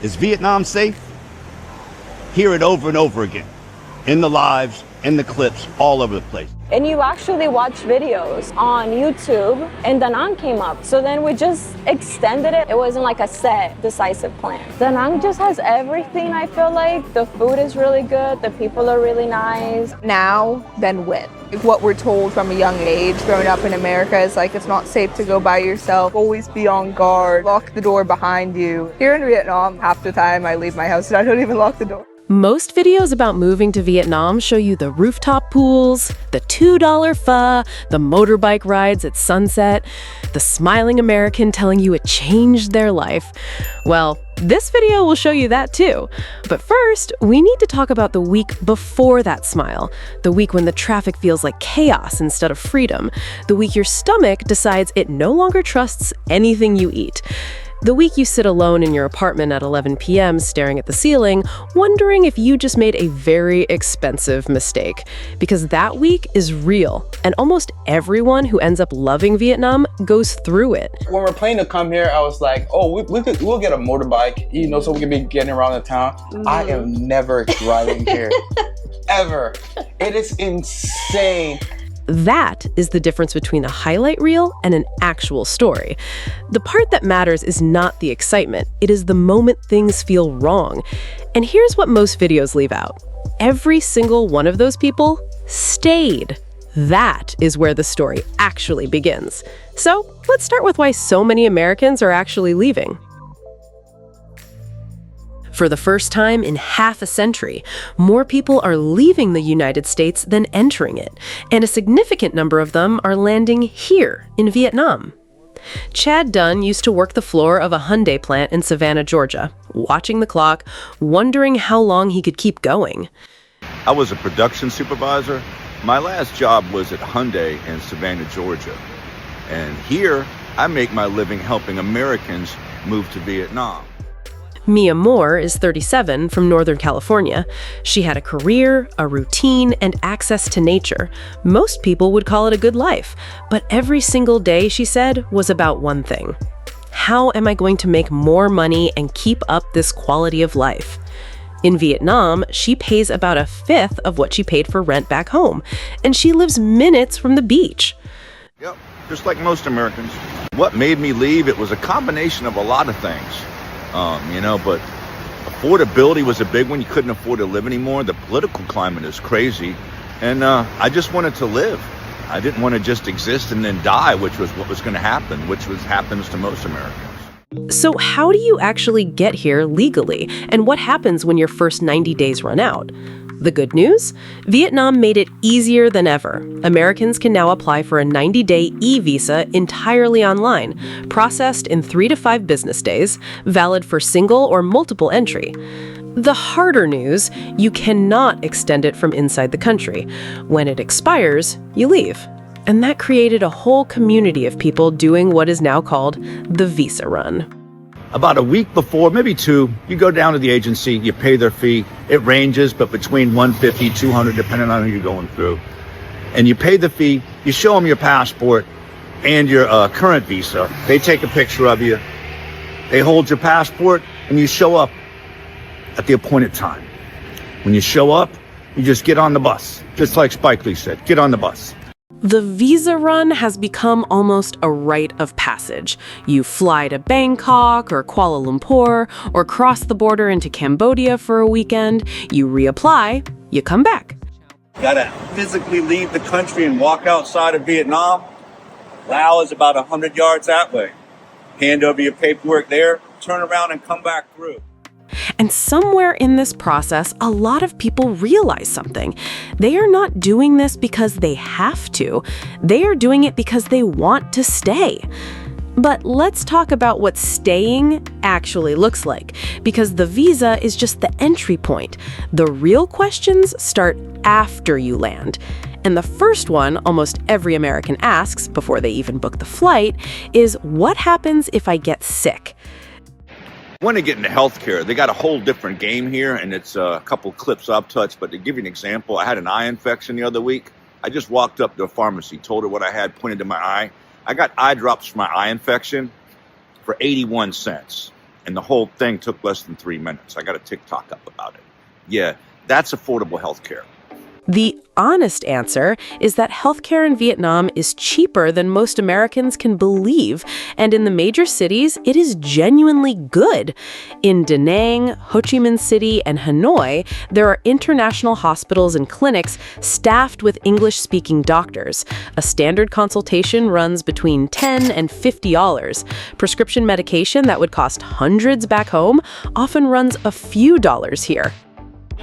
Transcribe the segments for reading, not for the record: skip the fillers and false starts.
Is Vietnam safe? Hear it over and over again, in the lives, in the clips, all over the place. And you actually watch videos on YouTube, and Da Nang came up. So then we just extended it. It wasn't like a set, decisive plan. Da Nang just has everything, I feel like. The food is really good. The people are really nice. Now than when. What we're told from a young age growing up in America is like it's not safe to go by yourself. Always be on guard. Lock the door behind you. Here in Vietnam, half the time I leave my house and I don't even lock the door. Most videos about moving to Vietnam show you the rooftop pools, the $2 pho, the motorbike rides at sunset, the smiling American telling you it changed their life. Well, this video will show you that too. But first, we need to talk about the week before that smile, the week when the traffic feels like chaos instead of freedom, the week your stomach decides it no longer trusts anything you eat. The week you sit alone in your apartment at 11 p.m. staring at the ceiling, wondering if you just made a very expensive mistake. Because that week is real, and almost everyone who ends up loving Vietnam goes through it. When we're planning to come here, I was like, oh, we'll get a motorbike, you know, so we can be getting around the town. I am never driving here, ever. It is insane. That is the difference between a highlight reel and an actual story. The part that matters is not the excitement, it is the moment things feel wrong. And here's what most videos leave out. Every single one of those people stayed. That is where the story actually begins. So let's start with why so many Americans are actually leaving. For the first time in half a century, more people are leaving the United States than entering it, and a significant number of them are landing here in Vietnam. Chad Dunn used to work the floor of a Hyundai plant in Savannah, Georgia, watching the clock, wondering how long he could keep going. I was a production supervisor. My last job was at Hyundai in Savannah, Georgia. And here, I make my living helping Americans move to Vietnam. Mia Moore is 37 from Northern California. She had a career, a routine, and access to nature. Most people would call it a good life, but every single day, she said, was about one thing. How am I going to make more money and keep up this quality of life? In Vietnam, she pays about a fifth of what she paid for rent back home, and she lives minutes from the beach. Yep, just like most Americans. What made me leave, it was a combination of a lot of things. But affordability was a big one. You couldn't afford to live anymore. The political climate is crazy. And I just wanted to live. I didn't want to just exist and then die, which was what was going to happen, happens to most Americans. So how do you actually get here legally? And what happens when your first 90 days run out? The good news? Vietnam made it easier than ever. Americans can now apply for a 90-day e-visa entirely online, processed in 3 to 5 business days, valid for single or multiple entry. The harder news, you cannot extend it from inside the country. When it expires, you leave. And that created a whole community of people doing what is now called the visa run. About a week before, maybe 2, you go down to the agency, you pay their fee. It ranges, but between $150, $200, depending on who you're going through. And you pay the fee, you show them your passport and your current visa. They take a picture of you, they hold your passport, and you show up at the appointed time. When you show up, you just get on the bus. Just like Spike Lee said, get on the bus. The visa run has become almost a rite of passage. You fly to Bangkok or Kuala Lumpur or cross the border into Cambodia for a weekend, you reapply, you come back. You gotta physically leave the country and walk outside of Vietnam. Laos is about 100 yards that way. Hand over your paperwork there, turn around and come back through. And somewhere in this process, a lot of people realize something. They are not doing this because they have to. They are doing it because they want to stay. But let's talk about what staying actually looks like, because the visa is just the entry point. The real questions start after you land. And the first one almost every American asks before they even book the flight is, what happens if I get sick? Want to get into healthcare, they got a whole different game here, and it's a couple clips I've touched, but to give you an example, I had an eye infection the other week. I just walked up to a pharmacy, told her what I had, pointed to my eye. I got eye drops for my eye infection for 81 cents. And the whole thing took less than 3 minutes. I got a TikTok up about it. Yeah, that's affordable healthcare. The honest answer is that healthcare in Vietnam is cheaper than most Americans can believe, and in the major cities, it is genuinely good. In Da Nang, Ho Chi Minh City, and Hanoi, there are international hospitals and clinics staffed with English-speaking doctors. A standard consultation runs between $10 and $50. Prescription medication that would cost hundreds back home often runs a few dollars here.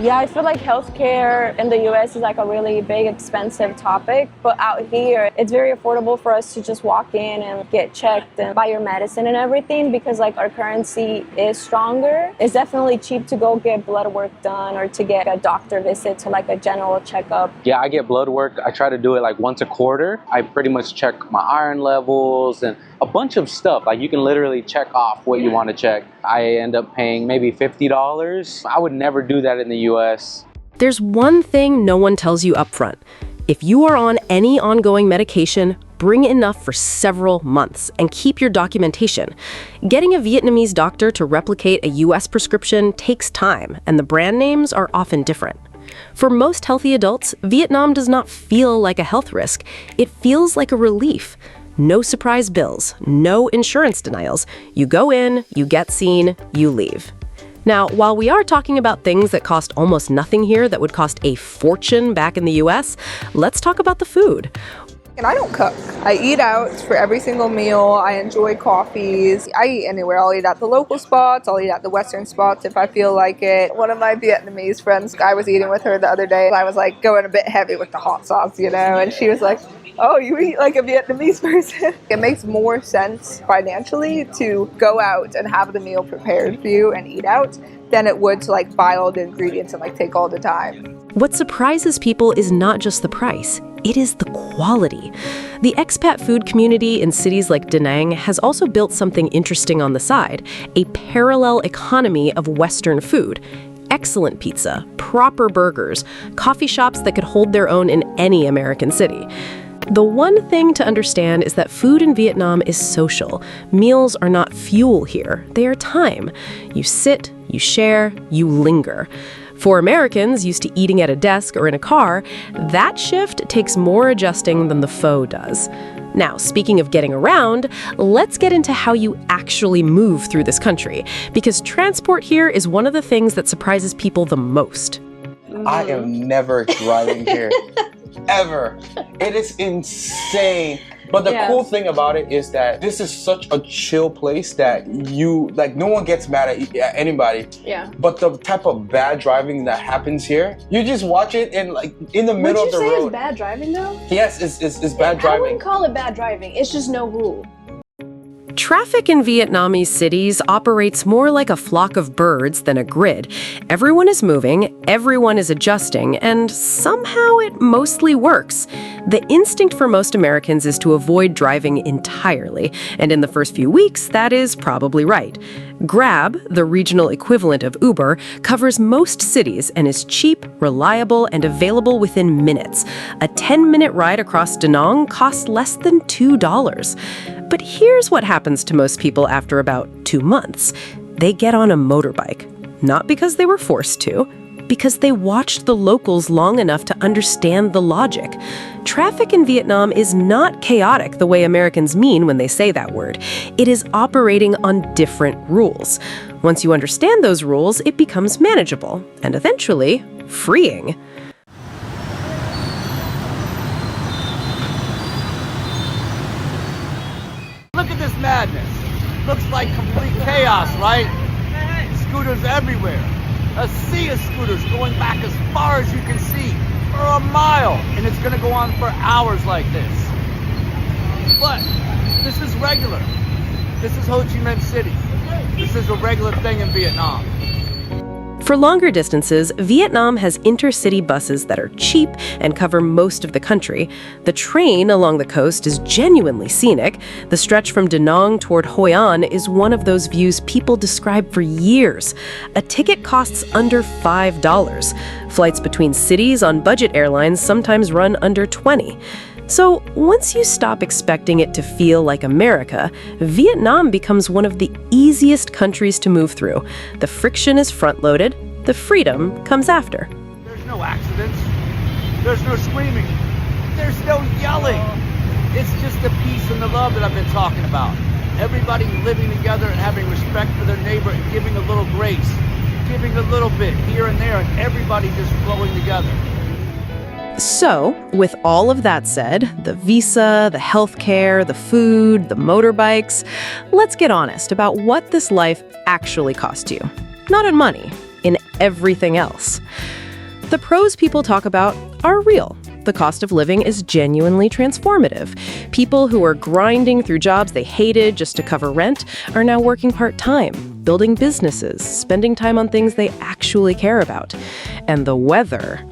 Yeah, I feel like healthcare in the US is like a really big, expensive topic, but out here, it's very affordable for us to just walk in and get checked and buy your medicine and everything because like our currency is stronger. It's definitely cheap to go get blood work done or to get a doctor visit to like a general checkup. Yeah, I get blood work. I try to do it like once a quarter. I pretty much check my iron levels and a bunch of stuff. Like you can literally check off what you want to check. I end up paying maybe $50. I would never do that in the US. There's one thing no one tells you up front. If you are on any ongoing medication, bring enough for several months and keep your documentation. Getting a Vietnamese doctor to replicate a US prescription takes time, and the brand names are often different. For most healthy adults, Vietnam does not feel like a health risk. It feels like a relief. No surprise bills, no insurance denials. You go in, you get seen, you leave. Now, while we are talking about things that cost almost nothing here that would cost a fortune back in the US, let's talk about the food. And I don't cook. I eat out for every single meal. I enjoy coffees. I eat anywhere. I'll eat at the local spots. I'll eat at the Western spots if I feel like it. One of my Vietnamese friends, I was eating with her the other day. I was like going a bit heavy with the hot sauce, you know, and she was like, oh, you eat like a Vietnamese person. It makes more sense financially to go out and have the meal prepared for you and eat out than it would to like buy all the ingredients and like take all the time. What surprises people is not just the price, it is the quality. The expat food community in cities like Da Nang has also built something interesting on the side, a parallel economy of Western food. Excellent pizza, proper burgers, coffee shops that could hold their own in any American city. The one thing to understand is that food in Vietnam is social. Meals are not fuel here, they are time. You sit, you share, you linger. For Americans used to eating at a desk or in a car, that shift takes more adjusting than the pho does. Now, speaking of getting around, let's get into how you actually move through this country, because transport here is one of the things that surprises people the most. I am never driving here. Ever. It is insane. But the cool thing about it is that this is such a chill place that you, like, no one gets mad at anybody. Yeah. But the type of bad driving that happens here, you just watch it in, like, in the middle of the road. Would you say it's bad driving, though? Yes, it's bad driving. I wouldn't call it bad driving. It's just no rule. Traffic in Vietnamese cities operates more like a flock of birds than a grid. Everyone is moving, everyone is adjusting, and somehow it mostly works. The instinct for most Americans is to avoid driving entirely, and in the first few weeks, that is probably right. Grab, the regional equivalent of Uber, covers most cities and is cheap, reliable, and available within minutes. A 10-minute ride across Da Nang costs less than $2. But here's what happens to most people after about 2 months. They get on a motorbike. Not because they were forced to, because they watched the locals long enough to understand the logic. Traffic in Vietnam is not chaotic the way Americans mean when they say that word. It is operating on different rules. Once you understand those rules, it becomes manageable and eventually freeing. Look at this madness. Looks like complete chaos, right? Scooters everywhere. A sea of scooters going back as far as you can see for a mile. And it's going to go on for hours like this. But this is regular. This is Ho Chi Minh City. This is a regular thing in Vietnam. For longer distances, Vietnam has intercity buses that are cheap and cover most of the country. The train along the coast is genuinely scenic. The stretch from Da Nang toward Hoi An is one of those views people describe for years. A ticket costs under $5. Flights between cities on budget airlines sometimes run under $20. So once you stop expecting it to feel like America, Vietnam becomes one of the easiest countries to move through. The friction is front-loaded, the freedom comes after. There's no accidents. There's no screaming. There's no yelling. It's just the peace and the love that I've been talking about. Everybody living together and having respect for their neighbor and giving a little grace, giving a little bit here and there, and everybody just flowing together. So, with all of that said, the visa, the healthcare, the food, the motorbikes, let's get honest about what this life actually cost you. Not in money, in everything else. The pros people talk about are real. The cost of living is genuinely transformative. People who are grinding through jobs they hated just to cover rent are now working part-time, building businesses, spending time on things they actually care about. And the weather.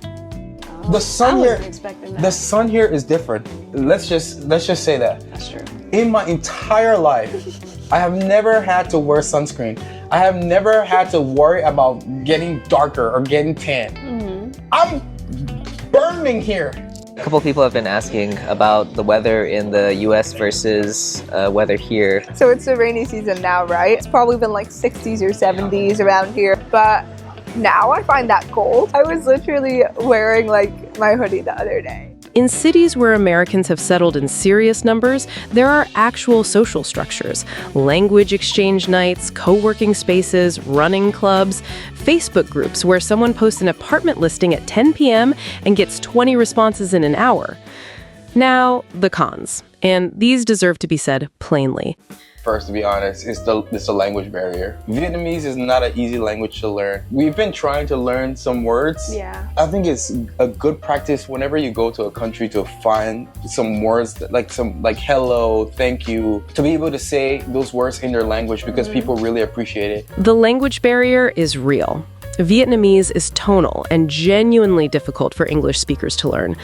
The sun I here, wasn't expecting that. the sun here is different. Let's just say that. That's true. In my entire life, I have never had to wear sunscreen. I have never had to worry about getting darker or getting tan. I'm burning here. A couple people have been asking about the weather in the US versus weather here. So it's the rainy season now, right? It's probably been like 60s or 70s around here, but now I find that cold. I was literally wearing like my hoodie the other day. In cities where Americans have settled in serious numbers, there are actual social structures. Language exchange nights, co-working spaces, running clubs, Facebook groups where someone posts an apartment listing at 10 p.m. and gets 20 responses in an hour. Now, the cons. And these deserve to be said plainly. First, to be honest, it's the language barrier. Vietnamese is not an easy language to learn. We've been trying to learn some words. Yeah. I think it's a good practice whenever you go to a country to find some words that, like hello, thank you, to be able to say those words in their language because people really appreciate it. The language barrier is real. Vietnamese is tonal and genuinely difficult for English speakers to learn.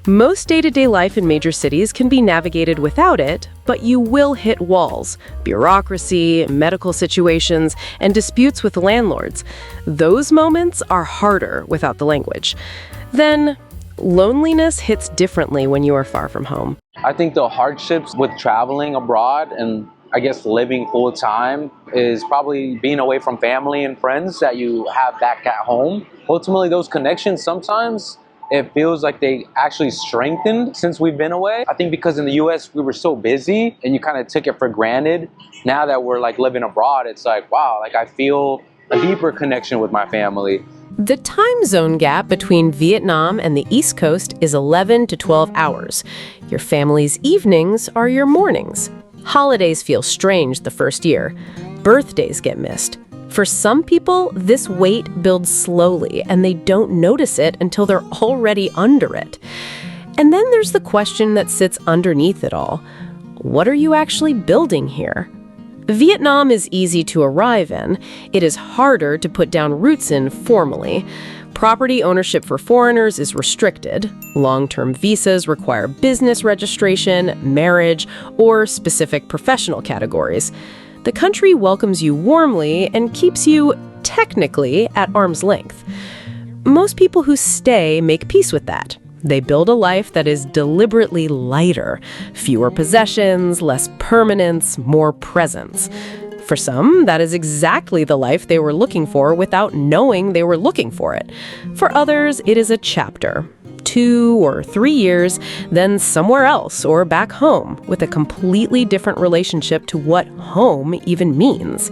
Most day-to-day life in major cities can be navigated without it, but you will hit walls, bureaucracy, medical situations, and disputes with landlords. Those moments are harder without the language. Then, loneliness hits differently when you are far from home. I think the hardships with traveling abroad and I guess living full time is probably being away from family and friends that you have back at home. Ultimately, those connections sometimes it feels like they actually strengthened since we've been away. I think because in the US we were so busy and you kind of took it for granted. Now that we're like living abroad, it's like, wow, like I feel a deeper connection with my family. The time zone gap between Vietnam and the East Coast is 11 to 12 hours. Your family's evenings are your mornings. Holidays feel strange the first year. Birthdays get missed. For some people, this weight builds slowly, and they don't notice it until they're already under it. And then there's the question that sits underneath it all. What are you actually building here? Vietnam is easy to arrive in. It is harder to put down roots in formally. Property ownership for foreigners is restricted. Long-term visas require business registration, marriage, or specific professional categories. The country welcomes you warmly and keeps you, technically, at arm's length. Most people who stay make peace with that. They build a life that is deliberately lighter. Fewer possessions, less permanence, more presence. For some, that is exactly the life they were looking for without knowing they were looking for it. For others, it is a chapter. 2 or 3 years, then somewhere else or back home with a completely different relationship to what home even means.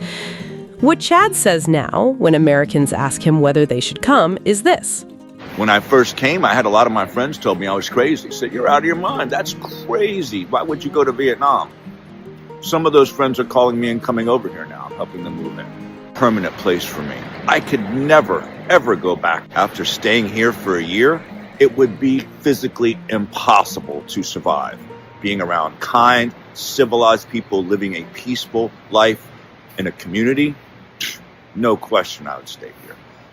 What Chad says now, when Americans ask him whether they should come, is this. When I first came, I had a lot of my friends told me I was crazy. Said, you're out of your mind. That's crazy. Why would you go to Vietnam? Some of those friends are calling me and coming over here now, helping them move in. Permanent place for me. I could never, ever go back. After staying here for a year, it would be physically impossible to survive. Being around kind, civilized people living a peaceful life in a community, no question I would stay here.